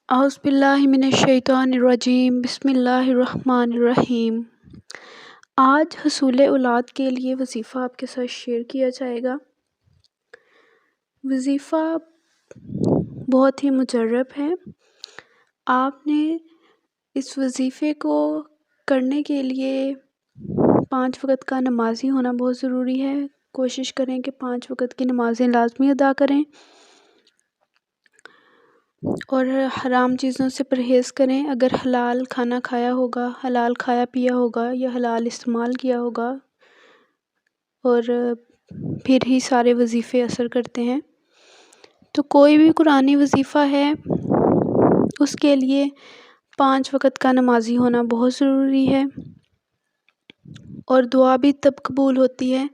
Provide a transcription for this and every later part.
اعوذ باللہ من الشیطان الرجیم، بسم اللہ الرحمن الرحیم۔ آج حصول اولاد کے لیے وظیفہ آپ کے ساتھ شیئر کیا جائے گا۔ وظیفہ بہت ہی مجرب ہے۔ آپ نے اس وظیفے کو کرنے کے لیے 5 وقت کا نمازی ہونا بہت ضروری ہے۔ کوشش کریں کہ 5 وقت کی نمازیں لازمی ادا کریں اور حرام چیزوں سے پرہیز کریں۔ اگر حلال کھانا کھایا ہوگا، حلال کھایا پیا ہوگا یا حلال استعمال کیا ہوگا اور پھر ہی سارے وظیفے اثر کرتے ہیں۔ تو کوئی بھی قرآنی وظیفہ ہے اس کے لیے 5 وقت کا نمازی ہونا بہت ضروری ہے، اور دعا بھی تب قبول ہوتی ہے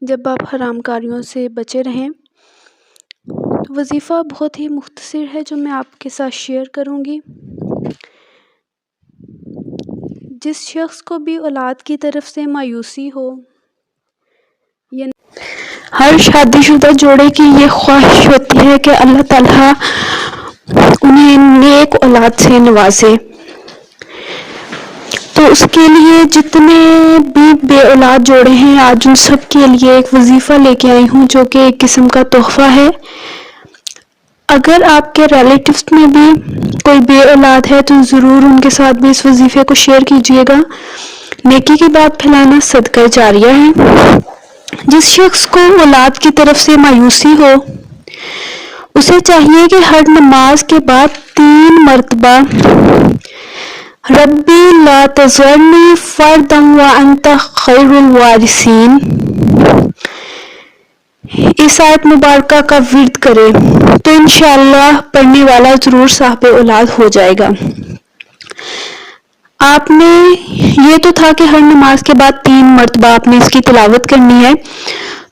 جب آپ حرام کاریوں سے بچے رہیں۔ وظیفہ بہت ہی مختصر ہے جو میں آپ کے ساتھ شیئر کروں گی۔ جس شخص کو بھی اولاد کی طرف سے مایوسی ہو، ہر شادی شدہ جوڑے کی یہ خواہش ہوتی ہے کہ اللہ تعالیٰ انہیں نیک اولاد سے نوازے، تو اس کے لیے جتنے بھی بے اولاد جوڑے ہیں آج ان سب کے لیے ایک وظیفہ لے کے آئی ہوں جو کہ ایک قسم کا تحفہ ہے۔ اگر آپ کے ریلیٹیوز میں بھی کوئی بے اولاد ہے تو ضرور ان کے ساتھ بھی اس وظیفے کو شیئر کیجیے گا۔ نیکی کی بات پھیلانا صدقہ جاریہ ہے۔ جس شخص کو اولاد کی طرف سے مایوسی ہو، اسے چاہیے کہ ہر نماز کے بعد 3 مرتبہ ربی لا تذرنی فردا وانت خیر الوارثین اس آیت مبارکہ کا ورد کرے تو انشاءاللہ پڑھنے والا ضرور صاحب اولاد ہو جائے گا۔ آپ نے یہ تو تھا کہ ہر نماز کے بعد 3 مرتبہ آپ نے اس کی تلاوت کرنی ہے،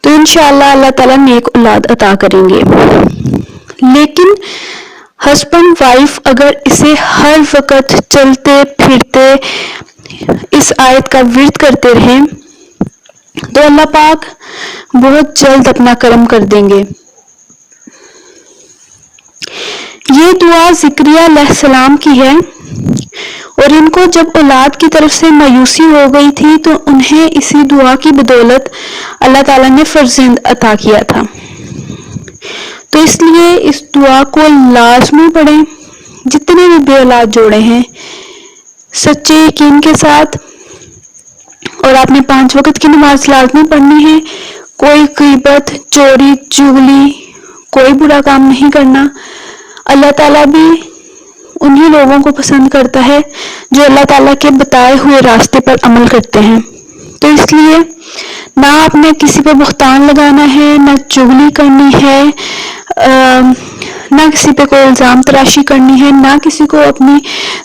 تو انشاءاللہ اللہ تعالیٰ نیک اولاد عطا کریں گے۔ لیکن ہسبینڈ وائف اگر اسے ہر وقت چلتے پھرتے اس آیت کا ورد کرتے رہیں تو اللہ پاک بہت جلد اپنا کرم کر دیں گے۔ یہ دعا زکریا علیہ السلام کی ہے، اور ان کو جب اولاد کی طرف سے مایوسی ہو گئی تھی تو انہیں اسی دعا کی بدولت اللہ تعالیٰ نے فرزند عطا کیا تھا۔ تو اس لیے اس دعا کو لازمی پڑھیں۔ جتنے بھی بے اولاد جوڑے ہیں سچے یقین کے ساتھ، اور آپ نے 5 وقت کی نماز لازمی پڑھنی ہے۔ کوئی غیبت، چوری، چغلی، کوئی برا کام نہیں کرنا۔ اللہ تعالیٰ بھی انہی لوگوں کو پسند کرتا ہے جو اللہ تعالیٰ کے بتائے ہوئے راستے پر عمل کرتے ہیں۔ تو اس لیے نہ آپ نے کسی پہ بہتان لگانا ہے، نہ چغلی کرنی ہے، نہ کسی پہ کوئی الزام تراشی کرنی ہے، نہ کسی کو اپنی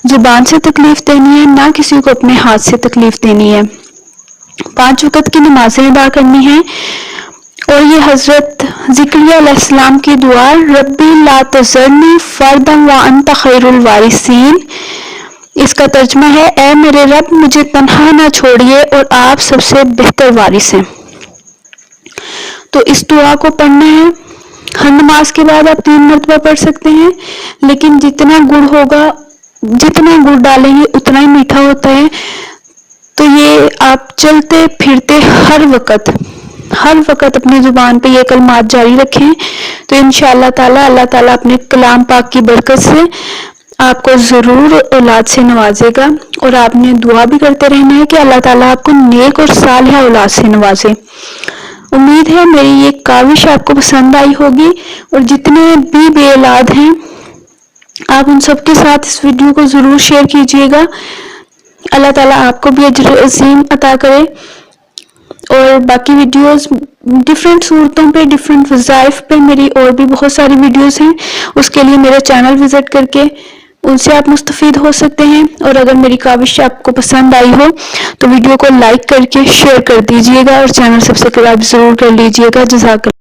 زبان سے تکلیف دینی ہے، نہ کسی کو اپنے ہاتھ سے تکلیف دینی ہے۔ 5 وقت کی نمازیں ادا کرنی ہیں، اور یہ حضرت زکریا علیہ السلام کی دعا ربی لا تذرنی فردا وانت خیر الوارثین، اس کا ترجمہ ہے اے میرے رب مجھے تنہا نہ چھوڑیے اور آپ سب سے بہتر وارث ہیں۔ تو اس دعا کو پڑھنا ہے۔ ہر نماز کے بعد آپ 3 مرتبہ پڑھ سکتے ہیں، لیکن جتنا گڑ ہوگا، جتنا گڑ ڈالیں گے اتنا ہی میٹھا ہوتا ہے۔ تو یہ آپ چلتے پھرتے ہر وقت اپنی زبان پہ یہ کلمات جاری رکھیں، تو انشاءاللہ تعالی اللہ تعالیٰ اپنے کلام پاک کی برکت سے آپ کو ضرور اولاد سے نوازے گا، اور آپ نے دعا بھی کرتے رہنا ہے کہ اللہ تعالیٰ آپ کو نیک اور صالحہ اولاد سے نوازے۔ امید ہے میری یہ کاوش آپ کو پسند آئی ہوگی، اور جتنے بھی بے اولاد ہیں آپ ان سب کے ساتھ اس ویڈیو کو ضرور شیئر کیجیے گا۔ اللہ تعالیٰ آپ کو بھی اجر عظیم عطا کرے، اور باقی ویڈیوز ڈیفرنٹ صورتوں پہ، ڈیفرنٹ وظائف پہ میری اور بھی بہت ساری ویڈیوز ہیں، اس کے لیے میرے چینل وزٹ کر کے ان سے آپ مستفید ہو سکتے ہیں۔ اور اگر میری کاوش آپ کو پسند آئی ہو تو ویڈیو کو لائک کر کے شیئر کر دیجیے گا، اور چینل سبسکرائب ضرور کر لیجیے گا۔ جزاک اللہ۔